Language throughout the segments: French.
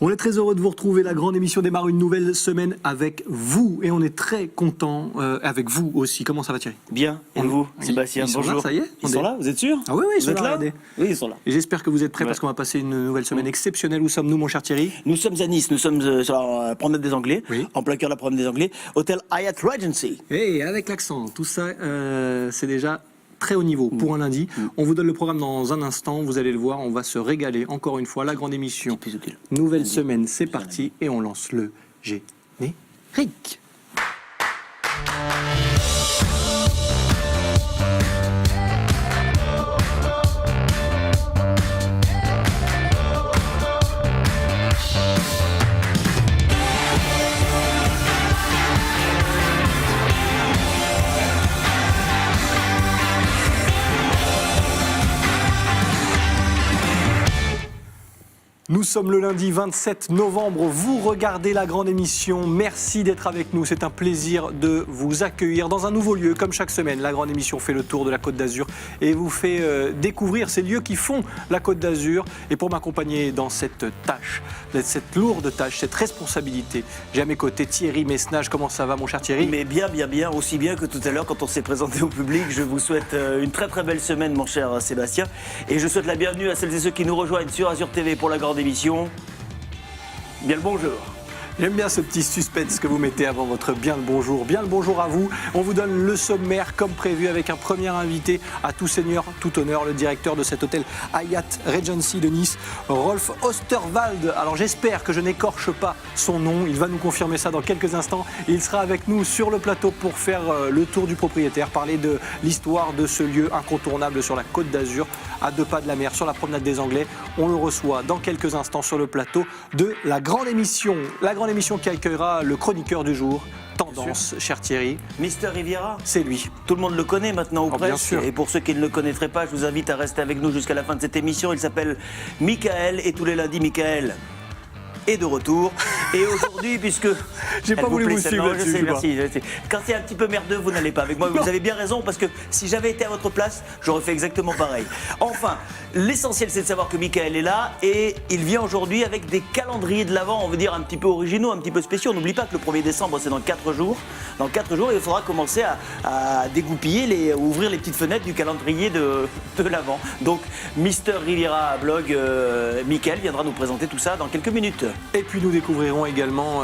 On est très heureux de vous retrouver. La grande émission démarre une nouvelle semaine avec vous. Et on est très content avec vous aussi. Comment ça va, Thierry? Bien. Et vous, Sébastien? Bonjour. Là, ça y est. Ils sont là, vous êtes sûr? Ah oui, ils sont là. Regardez. Oui, ils sont là. Et j'espère que vous êtes prêts parce qu'on va passer une nouvelle semaine exceptionnelle. Où sommes-nous, mon cher Thierry? Nous sommes à Nice, nous sommes sur la promenade des Anglais, en plein cœur de la promenade des Anglais, hôtel Hyatt Regency. Et avec l'accent, tout ça, c'est déjà très haut niveau pour un lundi. On vous donne le programme dans un instant, vous allez le voir, on va se régaler encore une fois. La grande émission, nouvelle semaine, c'est parti et on lance le générique. Nous sommes le lundi 27 novembre, vous regardez la grande émission, merci d'être avec nous, c'est un plaisir de vous accueillir dans un nouveau lieu, comme chaque semaine. La grande émission fait le tour de la Côte d'Azur et vous fait découvrir ces lieux qui font la Côte d'Azur. Et pour m'accompagner dans cette tâche, cette lourde tâche, cette responsabilité, j'ai à mes côtés Thierry Messnage. Comment ça va, mon cher Thierry? Mais bien, aussi bien que tout à l'heure quand on s'est présenté au public. Je vous souhaite une très très belle semaine, mon cher Sébastien, et je souhaite la bienvenue à celles et ceux qui nous rejoignent sur Azur TV pour la grande émission. Bien le bonjour. J'aime bien ce petit suspense que vous mettez avant votre bien le bonjour. Bien le bonjour à vous. On vous donne le sommaire comme prévu avec un premier invité à tout seigneur, tout honneur, le directeur de cet hôtel Hyatt Regency de Nice, Rolf Osterwald. Alors j'espère que je n'écorche pas son nom. Il va nous confirmer ça dans quelques instants. Il sera avec nous sur le plateau pour faire le tour du propriétaire, parler de l'histoire de ce lieu incontournable sur la Côte d'Azur, à 2 pas de la mer, sur la promenade des Anglais. On le reçoit dans quelques instants sur le plateau de la grande émission. La grande émission qui accueillera le chroniqueur du jour, Tendance, cher Thierry. Mister Riviera. C'est lui. Tout le monde le connaît maintenant, ou presque. Bien sûr. Et pour ceux qui ne le connaîtraient pas, je vous invite à rester avec nous jusqu'à la fin de cette émission. Il s'appelle Michael, et tous les lundis, Michael est de retour. Et aujourd'hui, puisque... J'ai pas voulu vous suivre là-dessus. Je sais, merci. Quand c'est un petit peu merdeux, vous n'allez pas avec moi. Vous avez bien raison, parce que si j'avais été à votre place, j'aurais fait exactement pareil. Enfin, l'essentiel, c'est de savoir que Michael est là, et il vient aujourd'hui avec des calendriers de l'Avent, on veut dire un petit peu originaux, un petit peu spéciaux. N'oublie pas que le 1er décembre, c'est dans 4 jours. Dans 4 jours, il faudra commencer à dégoupiller, ouvrir les petites fenêtres du calendrier de l'Avent. Donc, Mister Riviera Blog, Michael viendra nous présenter tout ça dans quelques minutes. Et puis nous découvrirons également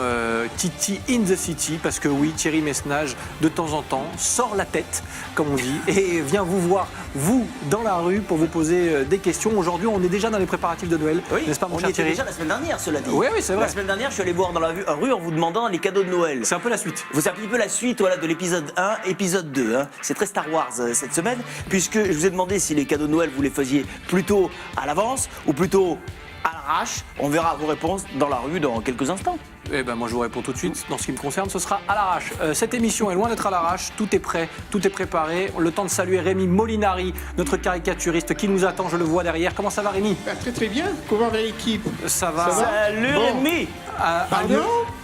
Titi in the City, parce que oui, Thierry Messnage, de temps en temps, sort la tête, comme on dit, et vient vous voir, vous, dans la rue, pour vous poser des questions. Aujourd'hui, on est déjà dans les préparatifs de Noël, n'est-ce pas, mon cher Thierry? On y était déjà la semaine dernière, cela dit. Oui, c'est vrai. La semaine dernière, je suis allé voir dans la rue en vous demandant les cadeaux de Noël. C'est un peu la suite. C'est un petit peu la suite, voilà, de l'épisode 1, épisode 2. Hein. C'est très Star Wars cette semaine, puisque je vous ai demandé si les cadeaux de Noël, vous les faisiez plutôt à l'avance ou plutôt à l'arrache. On verra vos réponses dans la rue dans quelques instants. Eh ben moi je vous réponds tout de suite. Dans ce qui me concerne, ce sera à l'arrache. Cette émission est loin d'être à l'arrache. Tout est prêt, tout est préparé. Le temps de saluer Rémi Molinari, notre caricaturiste qui nous attend. Je le vois derrière. Comment ça va, Rémi? Très très bien. Comment va l'équipe? Ça va. Salut Rémi.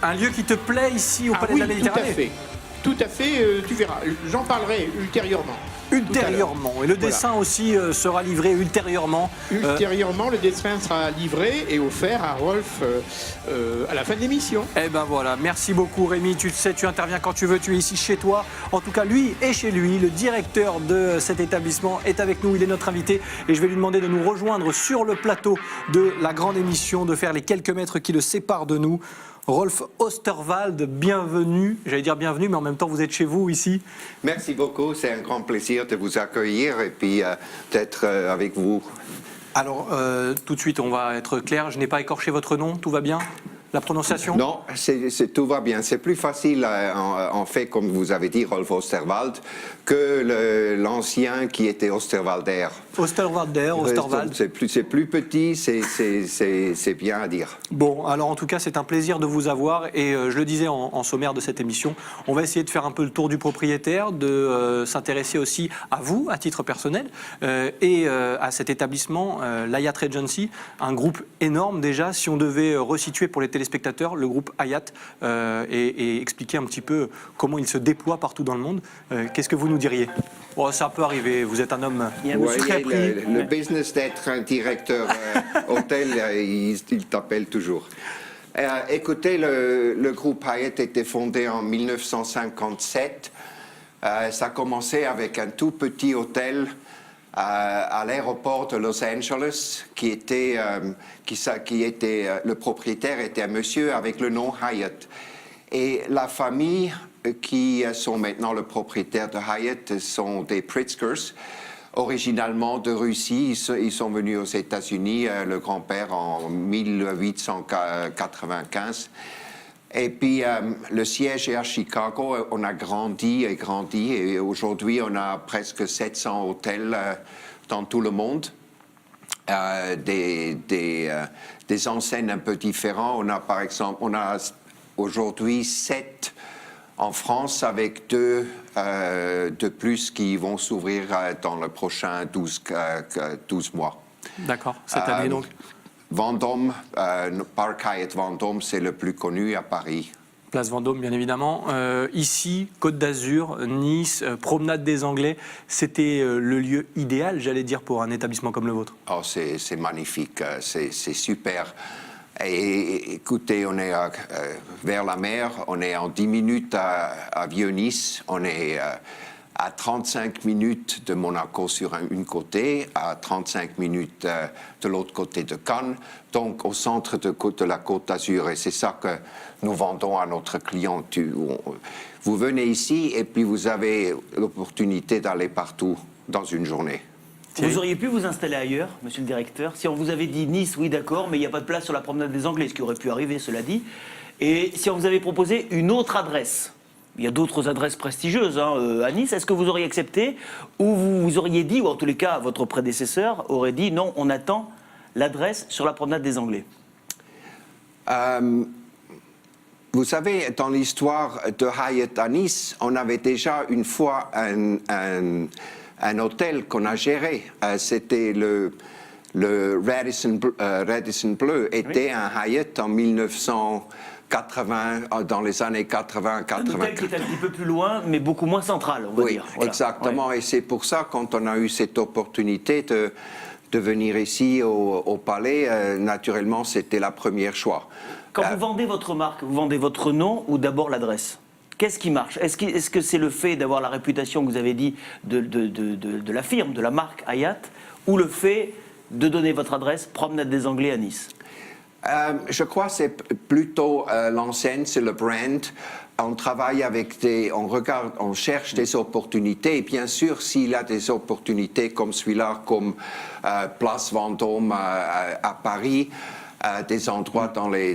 Un lieu qui te plaît ici au Palais de la Méditerranée? Tout à fait, tu verras. J'en parlerai ultérieurement. Ultérieurement. Et le dessin aussi sera livré ultérieurement. Ultérieurement, le dessin sera livré et offert à Rolf à la fin de l'émission. Eh ben voilà, merci beaucoup Rémi. Tu sais, tu interviens quand tu veux, tu es ici chez toi. En tout cas, lui est chez lui. Le directeur de cet établissement est avec nous, il est notre invité. Et je vais lui demander de nous rejoindre sur le plateau de la grande émission, de faire les quelques mètres qui le séparent de nous. Rolf Osterwald, bienvenue. J'allais dire bienvenue, mais en même temps, vous êtes chez vous ici. Merci beaucoup, c'est un grand plaisir de vous accueillir et puis d'être avec vous. Alors, tout de suite, on va être clair. Je n'ai pas écorché votre nom, tout va bien? La prononciation? Non, tout va bien. C'est plus facile, en fait, comme vous avez dit, Rolf Osterwald, que l'ancien qui était Osterwalder. Osterwalder. C'est plus petit, c'est bien à dire. Bon, alors en tout cas, c'est un plaisir de vous avoir. Et je le disais en sommaire de cette émission, on va essayer de faire un peu le tour du propriétaire, de s'intéresser aussi à vous, à titre personnel, et à cet établissement, l'Hyatt Regency, un groupe énorme déjà. Si on devait resituer pour les téléspectateurs le groupe Hayat et expliquer un petit peu comment il se déploie partout dans le monde. Qu'est-ce que vous nous diriez? Oh, ça peut arriver, vous êtes un homme Il y a un Vous monsieur voyez, qui a pris. le business d'être un directeur hôtel, il t'appelle toujours. Écoutez, le groupe Hyatt était fondé en 1957. Ça a commencé avec un tout petit hôtel à l'aéroport de Los Angeles, le propriétaire était un monsieur avec le nom Hyatt. Et la famille qui sont maintenant le propriétaire de Hyatt sont des Pritzkers, originalement de Russie. Ils sont venus aux États-Unis, le grand-père en 1895. Et puis, le siège est à Chicago. On a grandi et aujourd'hui, on a presque 700 hôtels dans tout le monde. Des enseignes un peu différentes. On a, par exemple, aujourd'hui 7 en France avec 2 de plus qui vont s'ouvrir dans le prochain 12 mois. D'accord, cette année donc. Vendôme, Parc Hyatt Vendôme, c'est le plus connu à Paris. Place Vendôme, bien évidemment. Ici, Côte d'Azur, Nice, Promenade des Anglais, c'était le lieu idéal, j'allais dire, pour un établissement comme le vôtre. Oh, c'est magnifique, c'est super. Et écoutez, on est vers la mer, on est en 10 minutes à Vieux-Nice, on est à 35 minutes de Monaco sur un côté, à 35 minutes de l'autre côté de Cannes, donc au centre de la Côte d'Azur. Et c'est ça que nous vendons à notre client. Vous venez ici et puis vous avez l'opportunité d'aller partout dans une journée. Vous auriez pu vous installer ailleurs, monsieur le directeur, si on vous avait dit Nice, oui d'accord, mais il n'y a pas de place sur la promenade des Anglais, ce qui aurait pu arriver, cela dit. Et si on vous avait proposé une autre adresse, il y a d'autres adresses prestigieuses à Nice, est-ce que vous auriez accepté, ou vous auriez dit, ou en tous les cas votre prédécesseur aurait dit non, on attend l'adresse sur la promenade des Anglais? Vous savez, dans l'histoire de Hyatt à Nice, on avait déjà une fois un hôtel qu'on a géré. C'était le Radisson Bleu, était un Hyatt en 1980, dans les années 80-80. Un hôtel qui est un petit peu plus loin, mais beaucoup moins central, on va dire. Oui, exactement. Ouais. Et c'est pour ça, quand on a eu cette opportunité de venir ici au Palais, naturellement, c'était la première choix. Quand vous vendez votre marque, vous vendez votre nom ou d'abord l'adresse? Qu'est-ce qui marche? Est-ce que c'est le fait d'avoir la réputation que vous avez dit de la firme, de la marque Hyatt, ou le fait de donner votre adresse, Promenade des Anglais à Nice? Je crois que c'est plutôt l'enseigne, c'est le brand. On travaille avec on cherche des opportunités. Et bien sûr, s'il y a des opportunités comme celui-là, comme Place Vendôme à Paris, des endroits dans les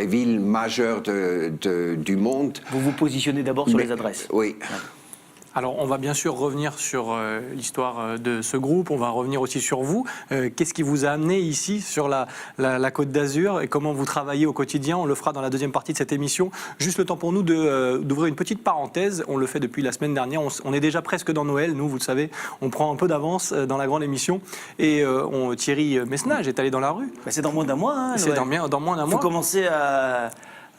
villes majeures du monde. Vous vous positionnez d'abord sur les adresses. Oui. Alors, on va bien sûr revenir sur l'histoire de ce groupe, on va revenir aussi sur vous. Qu'est-ce qui vous a amené ici, sur la Côte d'Azur, et comment vous travaillez au quotidien? On le fera dans la deuxième partie de cette émission. Juste le temps pour nous d'ouvrir une petite parenthèse. On le fait depuis la semaine dernière. On est déjà presque dans Noël. Nous, vous le savez, on prend un peu d'avance dans la grande émission. Et Thierry Messnage est allé dans la rue. C'est dans moins d'un mois. Hein, c'est dans moins d'un mois. Vous commencez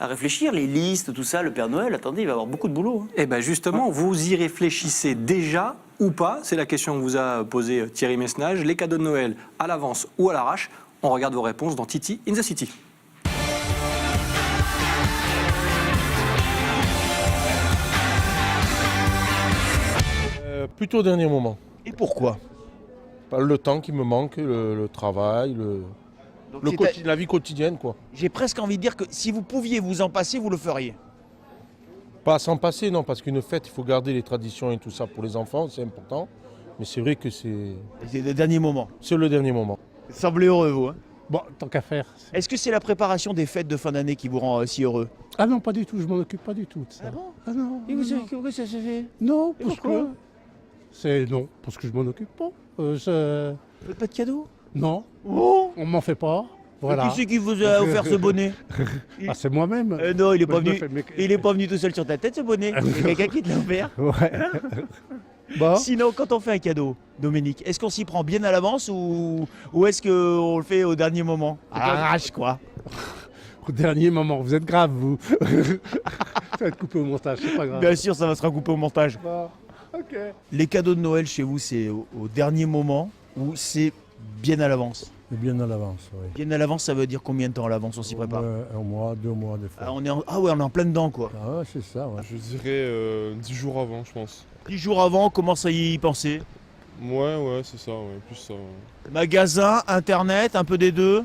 à réfléchir, les listes, tout ça, le Père Noël, attendez, il va y avoir beaucoup de boulot. Hein. Eh bien justement, vous y réfléchissez déjà ou pas? C'est la question que vous a posée Thierry Messnage. Les cadeaux de Noël à l'avance ou à l'arrache? On regarde vos réponses dans Titi in the City. Plutôt au dernier moment. Et pourquoi? Le temps qui me manque, le travail, la vie quotidienne, quoi. J'ai presque envie de dire que si vous pouviez vous en passer, vous le feriez. Pas s'en passer, non, parce qu'une fête, il faut garder les traditions et tout ça pour les enfants, c'est important. Mais c'est vrai que c'est le dernier moment. C'est le dernier moment. Vous semblez heureux, vous. Hein? Bon, tant qu'à faire. Est-ce que c'est la préparation des fêtes de fin d'année qui vous rend si heureux? Ah non, pas du tout, je m'en occupe pas du tout de ça. Ah bon? Ah non. Et non. pourquoi ça se fait? Non, Et parce pourquoi? que... Non, parce que je m'en occupe pas. Vous faites pas de cadeaux? Non, Oh! on m'en fait pas. Voilà. Qui c'est qui vous a offert ce bonnet? Ah, c'est moi-même. Non, il est pas Moi, je me venu. fais mes- Il est pas venu tout seul sur ta tête, ce bonnet. Il y a quelqu'un qui te l'a offert. Ouais. Bon. Sinon, quand on fait un cadeau, Dominique, est-ce qu'on s'y prend bien à l'avance ou est-ce qu'on le fait au dernier moment? À l'arrache, quoi. Au dernier moment, vous êtes grave, vous. Ça va être coupé au montage, c'est pas grave. Bien sûr, ça va se recouper au montage. Bon, ok. Les cadeaux de Noël chez vous, c'est au dernier moment ou c'est bien à l'avance? Bien à l'avance, oui. Bien à l'avance, ça veut dire combien de temps à l'avance on s'y prépare? Un mois, 2 mois, des fois. Ah, on est en plein dedans, quoi. Ah ouais, c'est ça, ouais. Je dirais 10 jours avant, je pense. 10 jours avant, on commence à y penser. Ouais, c'est ça, ouais, plus ça. Ouais. Magasin, internet, un peu des deux.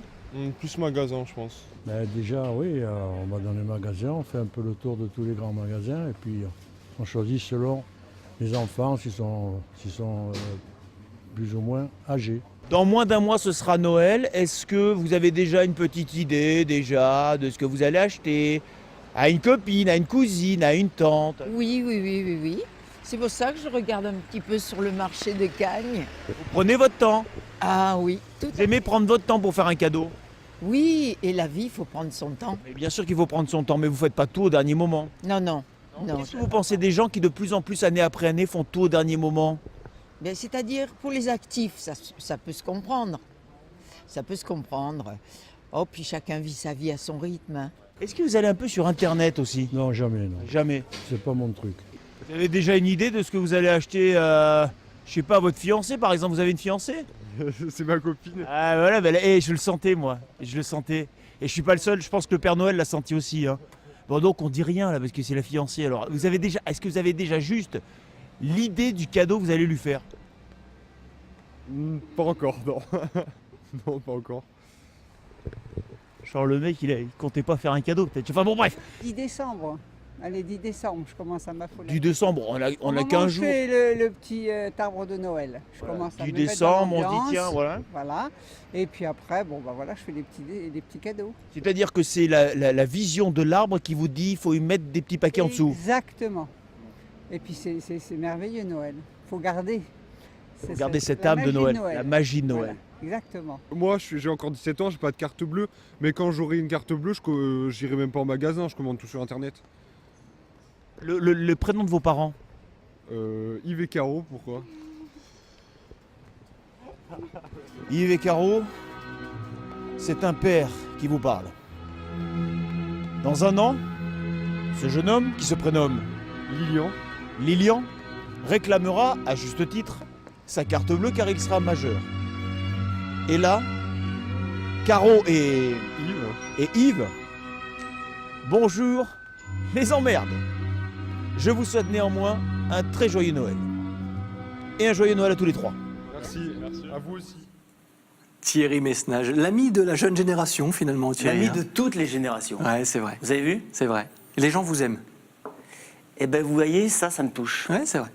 Plus magasin, je pense. Ben, déjà, oui, on va dans les magasins, on fait un peu le tour de tous les grands magasins et puis on choisit selon les enfants s'ils sont plus ou moins âgés. Dans moins d'un mois, ce sera Noël. Est-ce que vous avez déjà une petite idée de ce que vous allez acheter à une copine, à une cousine, à une tante? Oui. C'est pour ça que je regarde un petit peu sur le marché de Cagnes. Prenez votre temps. Ah oui, tout Vous aimez prendre votre temps pour faire un cadeau? Oui, et la vie, il faut prendre son temps. Mais bien sûr qu'il faut prendre son temps, mais vous faites pas tout au dernier moment. Non. Qu'est-ce que vous pensez des gens qui de plus en plus, année après année, font tout au dernier moment? Ben, c'est-à-dire, pour les actifs, ça peut se comprendre. Ça peut se comprendre. Oh, puis chacun vit sa vie à son rythme. Hein. Est-ce que vous allez un peu sur Internet aussi? Non, jamais, non. Jamais. C'est pas mon truc. Vous avez déjà une idée de ce que vous allez acheter, je sais pas, à votre fiancée par exemple? Vous avez une fiancée? C'est ma copine. Ah voilà, je le sentais moi. Je le sentais. Et je suis pas le seul, je pense que le Père Noël l'a senti aussi. Hein. Bon donc on dit rien là parce que c'est la fiancée. Alors est-ce que vous avez déjà juste l'idée du cadeau que vous allez lui faire? Pas encore, non. Non, pas encore. Genre le mec il comptait pas faire un cadeau peut-être. Enfin bon bref. 10 décembre. Allez, 10 décembre, je commence à m'affoler. Du décembre, on a 15 jours. Je fais le petit arbre de Noël. Je commence à Du me mettre décembre, dans on se dit l'ambiance. tiens, voilà. Voilà. Et puis après, je fais des petits cadeaux. C'est-à-dire que c'est la vision de l'arbre qui vous dit il faut y mettre des petits paquets en dessous. Exactement. Et puis c'est merveilleux Noël. Il faut garder. Regardez cette la âme de magie Noël, la magie de Noël. Voilà, exactement. Moi, j'ai encore 17 ans, j'ai pas de carte bleue. Mais quand j'aurai une carte bleue, j'irai même pas au magasin, je commande tout sur Internet. Le prénom de vos parents? Yves et Caro, pourquoi? Yves et Caro, c'est un père qui vous parle. Dans un an, ce jeune homme qui se prénomme Lilian réclamera, à juste titre, sa carte bleue car il sera majeur. Et là, Caro et Yves, bonjour, les emmerdes. Je vous souhaite néanmoins un très joyeux Noël. Et un joyeux Noël à tous les trois. Merci. À vous aussi. Thierry Messnage, l'ami de la jeune génération finalement, Thierry. L'ami de toutes les générations. Ouais, c'est vrai. Vous avez vu? C'est vrai. Les gens vous aiment. Eh ben vous voyez, ça me touche. Ouais, c'est vrai.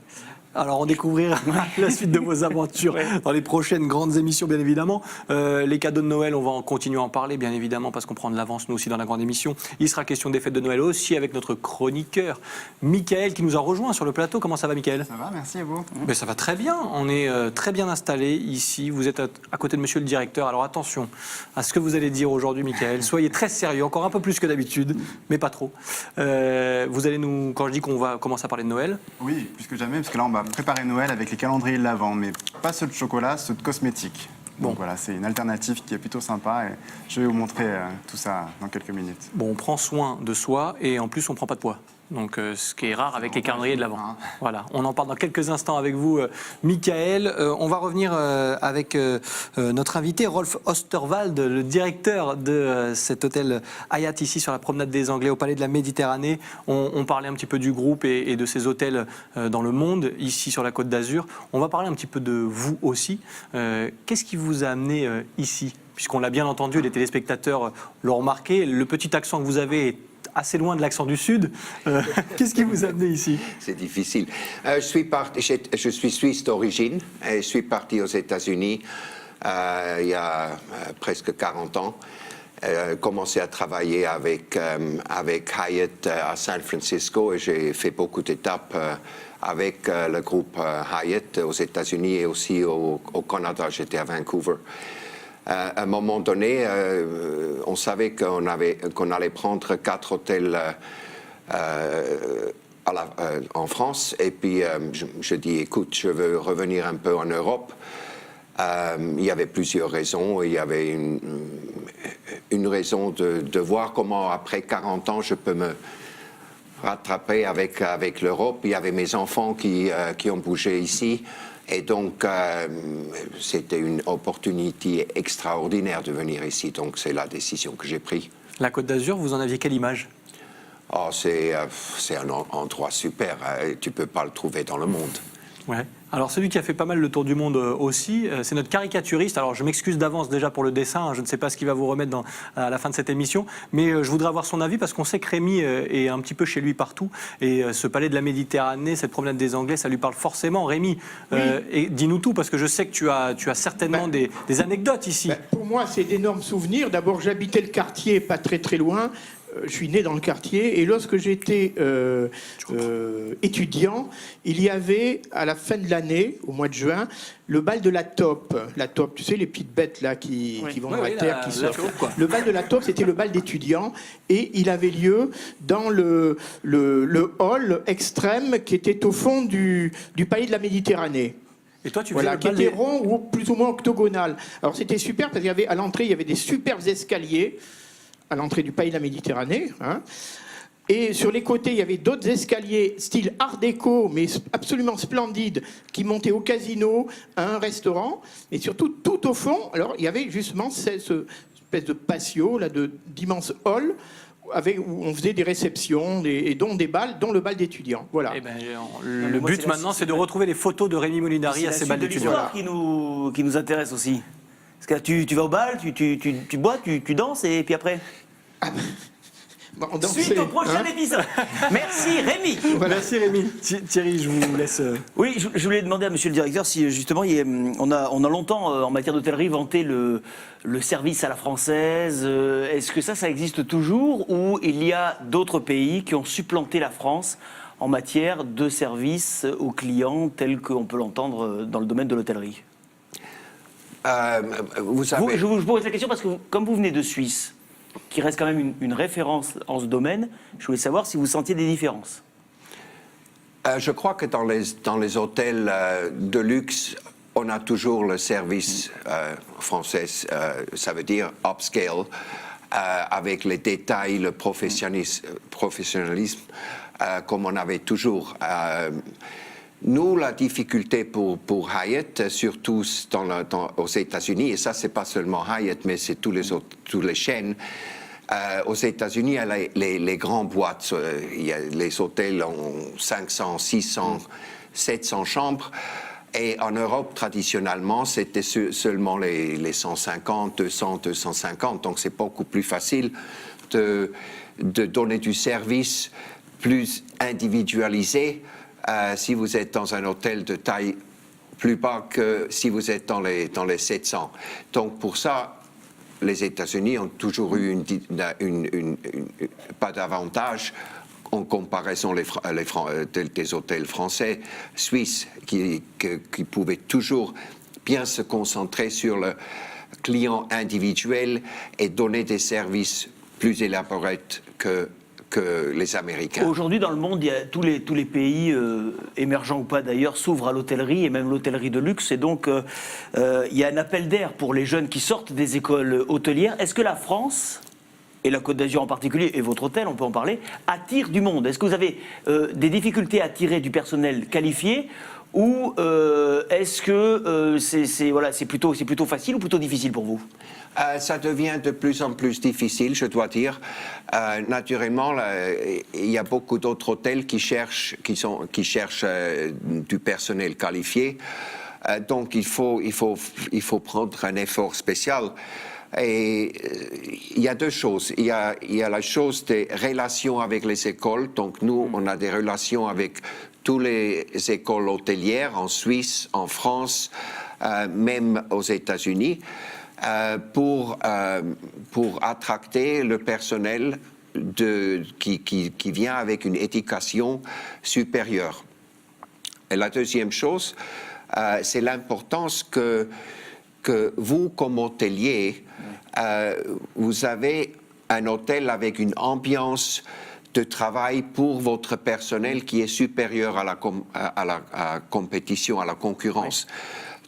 Alors on découvrira la suite de vos aventures dans les prochaines grandes émissions, bien évidemment. Les cadeaux de Noël, on va en continuer à en parler, bien évidemment, parce qu'on prend de l'avance, nous aussi, dans la grande émission. Il sera question des fêtes de Noël aussi avec notre chroniqueur, Mickaël, qui nous a rejoint sur le plateau. Comment ça va, Mickaël? Ça va, merci à vous. Mais ça va très bien. On est très bien installés ici. Vous êtes à côté de monsieur le directeur. Alors attention à ce que vous allez dire aujourd'hui, Mickaël. Soyez très sérieux, encore un peu plus que d'habitude, mais pas trop. Vous allez nous, quand je dis qu'on va commencer à parler de Noël. Oui, plus que jamais, parce que là, on va préparer Noël avec les calendriers de l'Avent, mais pas ceux de chocolat, ceux de cosmétiques. Bon. Donc voilà, c'est une alternative qui est plutôt sympa et je vais vous montrer tout ça dans quelques minutes. Bon, on prend soin de soi et en plus, on ne prend pas de poids. Donc, ce qui est rare avec les calendriers de l'Avent. Voilà, on en parle dans quelques instants avec vous, Mickaël. On va revenir avec notre invité, Rolf Osterwald, le directeur de cet hôtel Hyatt ici sur la promenade des Anglais au Palais de la Méditerranée. On parlait un petit peu du groupe et de ces hôtels dans le monde, ici sur la Côte d'Azur. On va parler un petit peu de vous aussi. Qu'est-ce qui vous a amené ici? Puisqu'on l'a bien entendu, les téléspectateurs l'ont remarqué, le petit accent que vous avez est assez loin de l'accent du Sud. Qu'est-ce qui vous a amené ici? C'est difficile. Je suis suisse d'origine et je suis parti aux États-Unis il y a presque 40 ans. Commencé à travailler avec Hyatt à San Francisco et j'ai fait beaucoup d'étapes avec le groupe Hyatt aux États-Unis et aussi au Canada. J'étais à Vancouver. À un moment donné, on savait qu'on allait prendre 4 hôtels en France. Et puis, je dis, écoute, je veux revenir un peu en Europe. Il y avait plusieurs raisons. Il y avait une raison de voir comment, après 40 ans, je peux me rattraper avec l'Europe. Il y avait mes enfants qui ont bougé ici. Et donc, c'était une opportunité extraordinaire de venir ici. Donc, c'est la décision que j'ai prise. La Côte d'Azur, vous en aviez quelle image? Oh, c'est un endroit super. Tu ne peux pas le trouver dans le monde. Ouais. Alors celui qui a fait pas mal le tour du monde aussi, c'est notre caricaturiste. Alors je m'excuse d'avance déjà pour le dessin, je ne sais pas ce qu'il va vous remettre à la fin de cette émission, mais je voudrais avoir son avis parce qu'on sait que Rémi est un petit peu chez lui partout et ce palais de la Méditerranée, cette promenade des Anglais, ça lui parle forcément. Rémi, et dis-nous tout parce que je sais que tu as certainement des anecdotes ici. Pour moi, c'est d'énormes souvenirs. D'abord, j'habitais le quartier pas très très loin. Je suis né dans le quartier et lorsque j'étais étudiant, il y avait à la fin de l'année, au mois de juin, le bal de la taupe. La taupe, tu sais, les petites bêtes là qui vont dans la terre, qui sortent. Le bal de la taupe, c'était le bal d'étudiants et il avait lieu dans le hall extrême qui était au fond du palais de la Méditerranée. Et toi, tu voilà, qui était rond ou plus ou moins octogonal. Alors c'était super parce qu'il y avait à l'entrée, il y avait des superbes escaliers à l'entrée du palais de la Méditerranée. Hein. Et sur les côtés, il y avait d'autres escaliers style art déco, mais absolument splendides, qui montaient au casino, à un restaurant. Et surtout, tout au fond, alors il y avait justement cette espèce de patio, là, d'immenses halls, où on faisait des réceptions, et dont des balles, dont le bal d'étudiants. Voilà. Eh ben, le but maintenant, c'est de retrouver les photos de Rémi Molinari à ces balles d'étudiants. C'est l'histoire qui nous intéresse aussi. Parce que tu vas au bal, tu bois, tu danses, et puis après suite au prochain épisode. Merci Rémi. Voilà. Merci Rémi. Thierry, je vous laisse. Oui, je voulais demander à monsieur le directeur si justement on a longtemps en matière d'hôtellerie vanté le service à la française. Est-ce que ça existe toujours ou il y a d'autres pays qui ont supplanté la France en matière de service aux clients tel qu'on peut l'entendre dans le domaine de l'hôtellerie? Vous savez... Je vous pose la question parce que comme vous venez de Suisse, qui reste quand même une référence en ce domaine, je voulais savoir si vous sentiez des différences. Je crois que dans les hôtels de luxe, on a toujours le service français, ça veut dire upscale, avec les détails, le professionnalisme, comme on avait toujours. Nous, la difficulté pour Hyatt, surtout aux États-Unis, et ça, c'est pas seulement Hyatt, mais c'est toutes les chaînes. Aux États-Unis, il y a les grandes boîtes. Les hôtels ont 500, 600, 700 chambres. Et en Europe, traditionnellement, c'était seulement les 150, 200, 250. Donc, c'est beaucoup plus facile de donner du service plus individualisé si vous êtes dans un hôtel de taille plus bas que si vous êtes dans les 700. Donc pour ça, les États-Unis ont toujours eu pas d'avantage en comparaison des hôtels français, suisses, qui pouvaient toujours bien se concentrer sur le client individuel et donner des services plus élaborés que les Américains. Aujourd'hui, dans le monde, tous les pays, émergents ou pas d'ailleurs, s'ouvrent à l'hôtellerie, et même l'hôtellerie de luxe. Et donc, il y a un appel d'air pour les jeunes qui sortent des écoles hôtelières. Est-ce que la France, et la Côte d'Azur en particulier, et votre hôtel, on peut en parler, attire du monde? Est-ce que vous avez des difficultés à attirer du personnel qualifié? Ou est-ce que c'est plutôt facile ou plutôt difficile pour vous? Ça devient de plus en plus difficile, je dois dire. Naturellement, il y a beaucoup d'autres hôtels qui cherchent du personnel qualifié. Donc, il faut prendre un effort spécial. Et il y a deux choses. Il y a la chose des relations avec les écoles. Donc, nous, on a des relations avec toutes les écoles hôtelières en Suisse, en France, même aux États-Unis. Pour attracter le personnel qui vient avec une éducation supérieure. Et la deuxième chose, c'est l'importance que vous, comme hôtelier, vous avez un hôtel avec une ambiance de travail pour votre personnel qui est supérieure à la compétition, à la concurrence.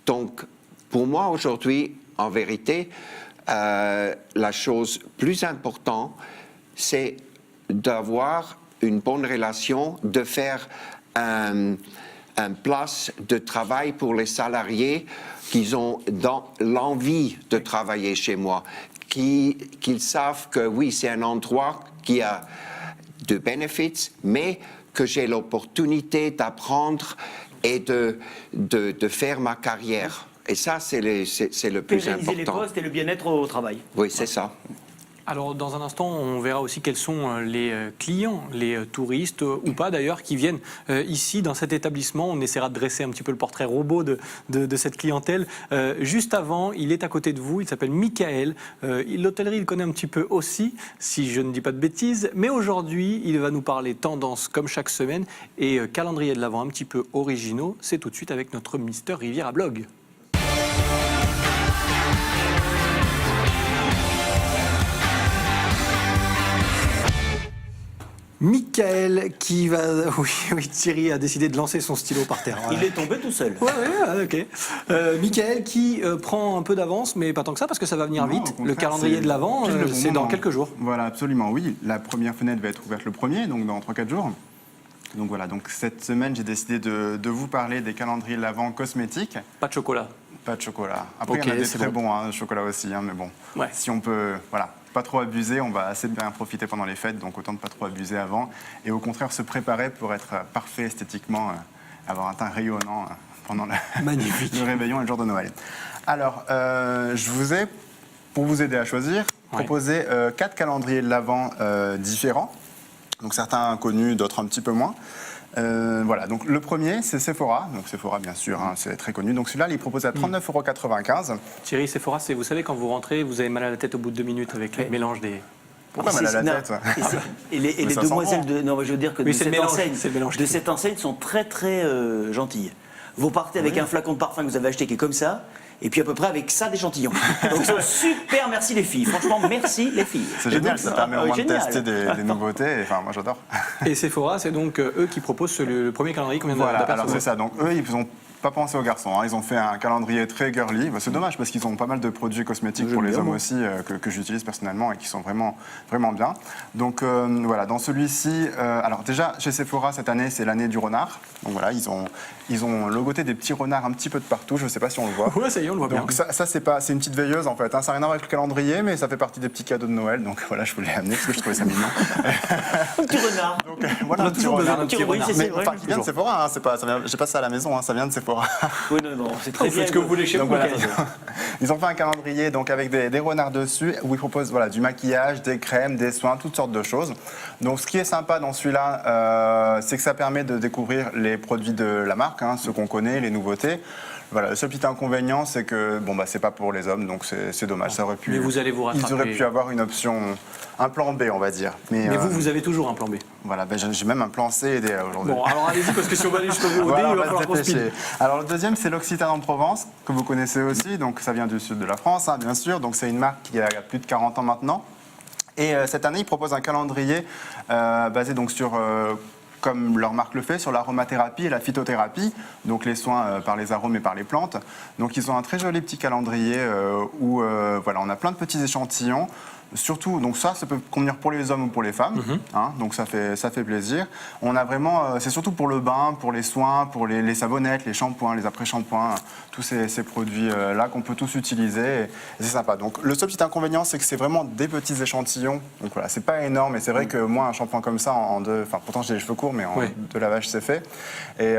Donc, pour moi, aujourd'hui, en vérité, la chose plus importante, c'est d'avoir une bonne relation, de faire un place de travail pour les salariés qui ont l'envie de travailler chez moi, qu'ils savent que oui, c'est un endroit qui a de bénéfices, mais que j'ai l'opportunité d'apprendre et de faire ma carrière. Et ça, c'est le plus Pérenniser les important. postes et le bien-être au travail. Oui, c'est ça. Alors, dans un instant, on verra aussi quels sont les clients, les touristes ou pas d'ailleurs, qui viennent ici dans cet établissement. On essaiera de dresser un petit peu le portrait robot de cette clientèle. Juste avant, il est à côté de vous, il s'appelle Michael. L'hôtellerie, il connaît un petit peu aussi, si je ne dis pas de bêtises. Mais aujourd'hui, il va nous parler tendance comme chaque semaine et calendrier de l'Avent un petit peu originaux. C'est tout de suite avec notre Mister Riviera Blog. Michael qui va... Oui, Thierry a décidé de lancer son stylo par terre. Il est tombé tout seul. Ouais, ok. Michael qui prend un peu d'avance, mais pas tant que ça, parce que ça va venir vite. Le calendrier de l'Avent, c'est dans quelques jours. Voilà, absolument, oui. La première fenêtre va être ouverte le 1er, donc dans 3-4 jours. Donc voilà, donc cette semaine, j'ai décidé de vous parler des calendriers de l'Avent cosmétiques. Pas de chocolat. Pas de chocolat. Après, il y en a des très bons, le chocolat aussi, mais bon. Ouais. Si on peut, voilà, pas trop abuser, on va assez bien profiter pendant les fêtes, donc autant ne pas trop abuser avant. Et au contraire, se préparer pour être parfait esthétiquement, avoir un teint rayonnant pendant le réveillon et le jour de Noël. Alors, je vous ai, pour vous aider à choisir, proposé 4 calendriers de l'Avent différents. Donc certains connus, d'autres un petit peu moins. Voilà, donc le premier, c'est Sephora. Donc Sephora, bien sûr, c'est très connu. Donc celui-là, il est proposé à 39,95 €. Thierry, Sephora, c'est, vous savez, quand vous rentrez, vous avez mal à la tête au bout de 2 minutes avec le mélange des... Pourquoi mal à la tête? Et les demoiselles de... Non, je veux dire que oui, de cette enseigne sont très, très gentilles. Vous partez avec un flacon de parfum que vous avez acheté qui est comme ça, et puis à peu près avec ça d'échantillons. Donc super, merci les filles. Franchement, merci les filles. C'est génial, ça permet au moins de tester des nouveautés. Enfin, moi j'adore. Et Sephora, c'est donc eux qui proposent le premier calendrier qu'on vient d'apercevoir. Voilà, alors c'est ça. Donc eux, ils n'ont pas pensé aux garçons. Ils ont fait un calendrier très girly. C'est dommage parce qu'ils ont pas mal de produits cosmétiques pour les hommes aussi que j'utilise personnellement et qui sont vraiment, vraiment bien. Donc voilà, dans celui-ci, alors déjà chez Sephora cette année, c'est l'année du renard. Donc voilà, ils ont logoté des petits renards un petit peu de partout. Je ne sais pas si on le voit. Ouais, ça y est, on le voit bien. Donc ça c'est une petite veilleuse en fait. Ça n'a rien à voir avec le calendrier, mais ça fait partie des petits cadeaux de Noël. Donc voilà, je voulais l'amener parce que je trouvais ça mignon. Un petit renard. Donc voilà, un petit renard. Mais enfin, qui vient de Sephora. J'ai pas ça à la maison. Ça vient de Sephora. Oui, non, c'est très bien. Faites ce que vous voulez chez vous. Voilà, ils ont fait un calendrier donc avec des renards dessus où ils proposent du maquillage, des crèmes, des soins, toutes sortes de choses. Donc ce qui est sympa dans celui-là, c'est que ça permet de découvrir les produits de la marque, ceux qu'on connaît, les nouveautés. Voilà, le seul petit inconvénient, c'est que c'est pas pour les hommes, donc c'est dommage. Ça aurait pu, mais vous allez vous rattraper. Ils auraient pu avoir une option, un plan B, on va dire. Mais vous avez toujours un plan B. Voilà, j'ai même un plan C et D aujourd'hui. Bon, alors allez-y, parce que si on va aller jusqu'au D, il va falloir qu'on speed. Alors le deuxième, c'est l'Occitane en Provence, que vous connaissez aussi. Donc ça vient du sud de la France, bien sûr. Donc c'est une marque qui a plus de 40 ans maintenant. Et cette année, ils proposent un calendrier basé donc sur... comme leur marque le fait, sur l'aromathérapie et la phytothérapie, donc les soins par les arômes et par les plantes. Donc ils ont un très joli petit calendrier où on a plein de petits échantillons. Surtout, donc ça peut convenir pour les hommes ou pour les femmes, donc ça fait plaisir. On a vraiment, c'est surtout pour le bain, pour les soins, pour les savonnettes, les shampoings, les après-shampoings, tous ces produits-là qu'on peut tous utiliser, et c'est sympa. Donc le seul petit inconvénient, c'est que c'est vraiment des petits échantillons, donc voilà, c'est pas énorme, et c'est vrai que moi, un shampoing comme ça, pourtant j'ai les cheveux courts, mais en 2 lavages, c'est fait. Et,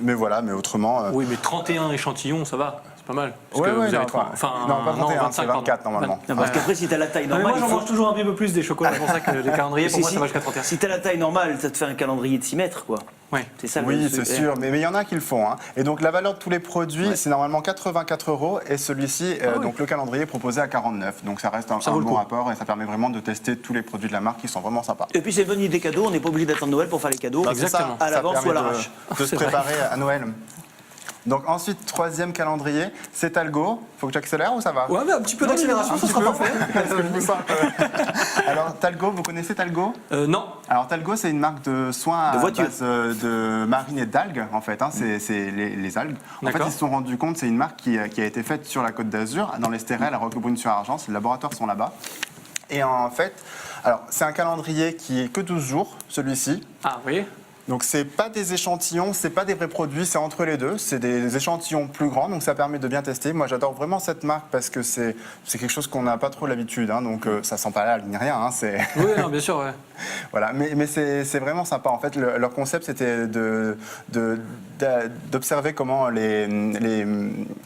mais voilà, mais autrement... Oui, mais 31 échantillons, ça va. Pas mal. Oui, vous avez non, pas 31, c'est 24 normalement. Non, parce qu'après, si tu as la taille normale. Moi, j'en mange toujours un petit peu plus des chocolats, c'est pour ça que les calendriers, pour moi, ça va jusqu'à 31. Si tu as la taille normale, ça te fait un calendrier de 6 mètres, quoi. Ouais. C'est ça, oui, c'est sûr, mais il y en a qui le font. Et donc, la valeur de tous les produits, c'est normalement 84 €, et celui-ci, donc le calendrier est proposé à 49. Donc, ça reste un bon rapport, et ça permet vraiment de tester tous les produits de la marque qui sont vraiment sympas. Et puis, c'est une bonne idée cadeau, on n'est pas obligé d'attendre Noël pour faire les cadeaux. Exactement. À l'avance ou à l'arrache. De se préparer à Noël. Donc ensuite, troisième calendrier, c'est Talgo. Faut que j'accélère ou ça va? Ouais, mais un petit peu d'accélération, ça sera parfait. Est-ce que je vous sens un peu? Alors Alors Talgo, vous connaissez Talgo? Non. Alors Talgo, c'est une marque de soins De à voiture. base de marine et d'algues, en fait. Hein, c'est les algues. En fait, D'accord. ils se sont rendus compte, c'est une marque qui a été faite sur la Côte d'Azur, dans l'Estérel, à Roquebrune-sur-Argent. Les laboratoires sont là-bas. Et en fait, alors c'est un calendrier qui est que 12 jours, celui-ci. Ah, vous voyez. Donc c'est pas des échantillons, c'est pas des vrais produits, c'est entre les deux. C'est des échantillons plus grands, donc ça permet de bien tester. Moi j'adore vraiment cette marque parce que c'est quelque chose qu'on n'a pas trop l'habitude, hein, donc ça sent pas la ni rien. Hein, Oui, non, bien sûr, ouais. voilà, mais c'est vraiment sympa. En fait, leur concept c'était d'observer comment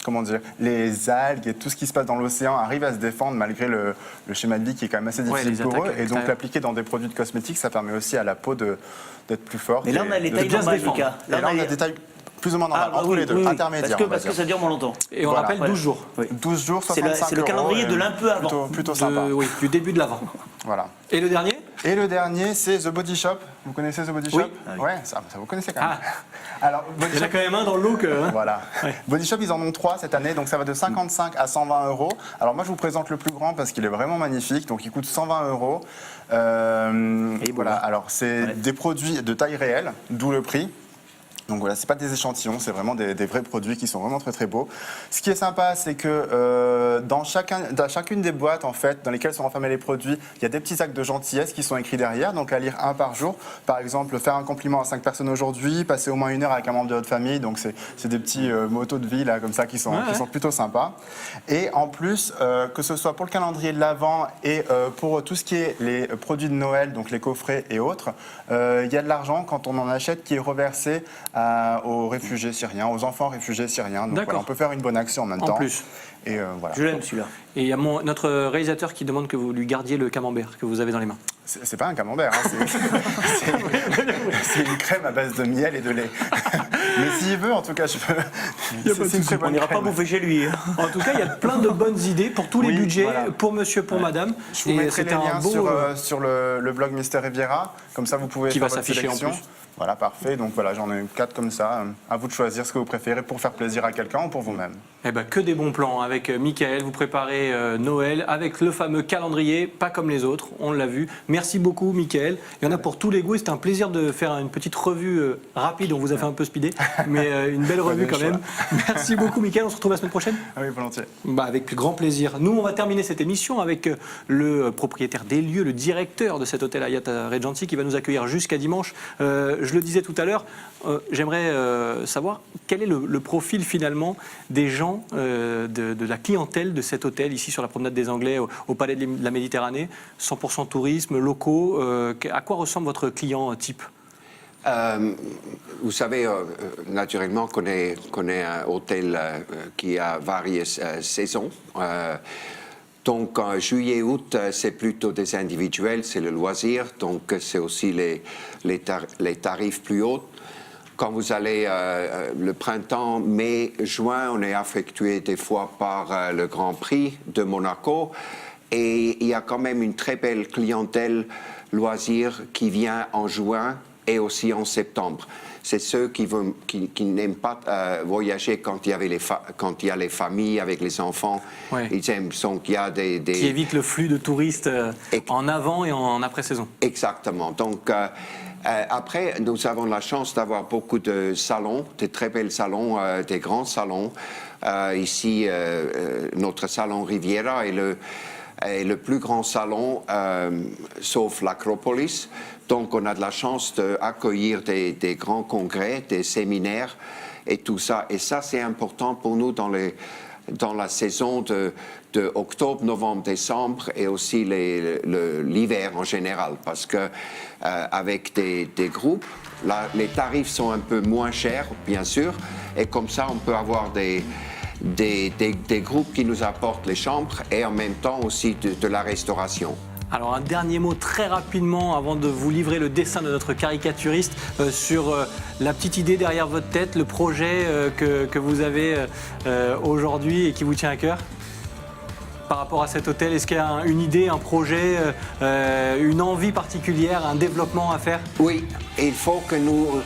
comment dire, les algues et tout ce qui se passe dans l'océan arrivent à se défendre malgré le schéma de vie qui est quand même assez difficile les pour attaques eux. Et donc extérieures. l'appliquer dans des produits de cosmétiques, ça permet aussi à la peau d'être plus forte. Mais là, on a et les de tailles bien se normales, défendre. Mika. Et là, on a des tailles plus ou moins normales, entre oui, les deux, oui, oui. intermédiaires. Parce que ça dure moins longtemps. Et on Voilà. rappelle 12 jours. 12 jours, C'est 65 c'est le calendrier euros, de l'un peu avant. Plutôt sympa. Oui, du début de l'avant. Voilà. Et le dernier? Et le dernier, c'est The Body Shop. Vous connaissez The Body Oui. Shop? Ouais, ça vous connaissez quand même. Ah. Alors, Body Il y en a Shop, quand même un dans le lot que. hein. voilà. Body Shop, ils en ont 3 cette année, donc ça va de 55 à 120 euros. Alors moi, je vous présente le plus grand parce qu'il est vraiment magnifique, donc il coûte 120 euros. Et voilà, alors c'est des produits de taille réelle, d'où le prix. Donc voilà, c'est pas des échantillons, c'est vraiment des vrais produits qui sont vraiment très très beaux. Ce qui est sympa, c'est que dans chacune des boîtes en fait, dans lesquelles sont renfermés les produits, il y a des petits actes de gentillesse qui sont écrits derrière, donc à lire un par jour. Par exemple, faire un compliment à 5 personnes aujourd'hui, passer au moins 1 heure avec un membre de votre famille. Donc c'est des petits motos de vie là comme ça qui sont plutôt sympas. Et en plus, que ce soit pour le calendrier de l'Avent et pour tout ce qui est les produits de Noël, donc les coffrets et autres, il y a de l'argent quand on en achète qui est reversé aux réfugiés syriens, aux enfants réfugiés syriens. Donc voilà, on peut faire une bonne action en même temps. En plus. Et voilà. Je l'aime celui-là. Et il y a notre réalisateur qui demande que vous lui gardiez le camembert que vous avez dans les mains. C'est pas un camembert, hein, c'est une crème à base de miel et de lait. Mais s'il veut, en tout cas, je peux. C'est une très bonne On n'ira pas crème. bouffer chez lui. hein. En tout cas, il y a plein de bonnes idées pour tous les Oui, budgets, voilà. pour monsieur, pour madame. Je vous mettrai les c'était un liens beau. sur le blog Mister Riviera, comme ça vous pouvez Qui faire va votre s'afficher en sélection. plus. Voilà, parfait. Donc voilà, j'en ai 4 comme ça. À vous de choisir ce que vous préférez pour faire plaisir à quelqu'un ou pour vous-même. Eh ben, que des bons plans avec Michael. Vous préparez Noël avec le fameux calendrier, pas comme les autres, on l'a vu. Merci beaucoup, Michael. Il y en a pour tous les goûts. C'était un plaisir de faire une petite revue rapide. On vous a fait un peu speeder, mais une belle revue quand même. Merci beaucoup, Michael. On se retrouve la semaine prochaine. Ah oui, volontiers. Bah, avec plus grand plaisir. Nous, on va terminer cette émission avec le propriétaire des lieux, le directeur de cet hôtel Hyatt Regency qui va nous accueillir jusqu'à dimanche. Je le disais tout à l'heure, j'aimerais savoir quel est le profil finalement des gens, de la clientèle de cet hôtel ici sur la promenade des Anglais au Palais de la Méditerranée. 100% tourisme, locaux. À quoi ressemble votre client type ? Vous savez, naturellement, qu'on est un hôtel qui a variées saisons. Donc, en juillet-août, c'est plutôt des individuels, c'est le loisir. Donc, c'est aussi les tarifs plus hauts. Quand vous allez le printemps, mai, juin, on est affectué des fois par le Grand Prix de Monaco. Et il y a quand même une très belle clientèle loisir qui vient en juin et aussi en septembre. C'est ceux qui n'aiment pas voyager quand il y a les familles avec les enfants. Ouais. Ils aiment, donc il y a des... Qui évite le flux de touristes en avant et en après-saison. Exactement. Donc, après, nous avons la chance d'avoir beaucoup de salons, de très belles salons, des grands salons. Ici, notre salon Riviera est le plus grand salon, sauf l'Acropolis. Donc, on a de la chance d'accueillir des grands congrès, des séminaires et tout ça. Et ça, c'est important pour nous dans la saison de octobre, novembre, décembre et aussi l'hiver en général. Parce que avec des groupes, les tarifs sont un peu moins chers, bien sûr. Et comme ça, on peut avoir des groupes qui nous apportent les chambres et en même temps aussi de la restauration. Alors un dernier mot très rapidement avant de vous livrer le dessin de notre caricaturiste sur la petite idée derrière votre tête, le projet que vous avez aujourd'hui et qui vous tient à cœur par rapport à cet hôtel. Est-ce qu'il y a une idée, un projet, une envie particulière, un développement à faire ? Oui, il faut que nous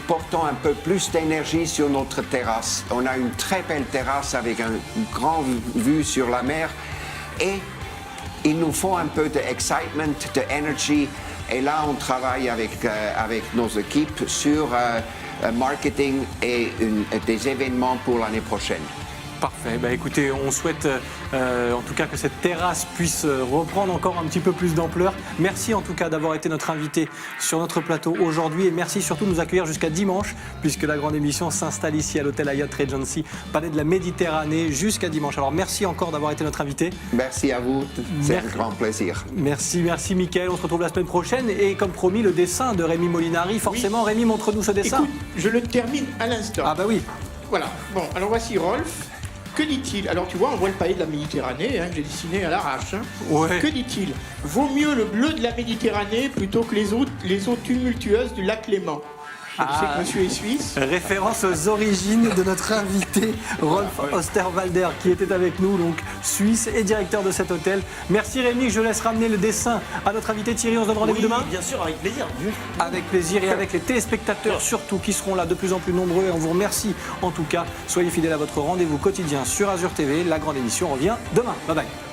portons un peu plus d'énergie sur notre terrasse. On a une très belle terrasse avec une grande vue sur la mer et il nous faut un peu d'excitement, de energy. Et là, on travaille avec nos équipes sur marketing et des événements pour l'année prochaine. Parfait. Bah, écoutez, on souhaite en tout cas que cette terrasse puisse reprendre encore un petit peu plus d'ampleur. Merci en tout cas d'avoir été notre invité sur notre plateau aujourd'hui et merci surtout de nous accueillir jusqu'à dimanche puisque la grande émission s'installe ici à l'hôtel Hyatt Regency, Palais de la Méditerranée jusqu'à dimanche. Alors merci encore d'avoir été notre invité. Merci à vous, c'est un grand plaisir. Merci Mickaël. On se retrouve la semaine prochaine et comme promis le dessin de Rémi Molinari. Forcément Rémi, montre-nous ce dessin. Écoute, je le termine à l'instant. Ah bah oui. Voilà. Bon, alors voici Rolf. Que dit-il? Alors tu vois, on voit le palais de la Méditerranée, hein, que j'ai dessiné à l'arrache. Hein. Ouais. Que dit-il? Vaut mieux le bleu de la Méditerranée plutôt que les eaux tumultueuses du lac Léman. Je sais que monsieur est suisse. Référence aux origines de notre invité Rolf Osterwalder qui était avec nous, donc suisse et directeur de cet hôtel. Merci Rémi, je laisse ramener le dessin à notre invité Thierry. On se donne rendez-vous demain. Bien sûr, avec plaisir. Avec plaisir et avec les téléspectateurs surtout qui seront là de plus en plus nombreux. Et on vous remercie en tout cas. Soyez fidèles à votre rendez-vous quotidien sur Azure TV. La grande émission revient demain. Bye bye.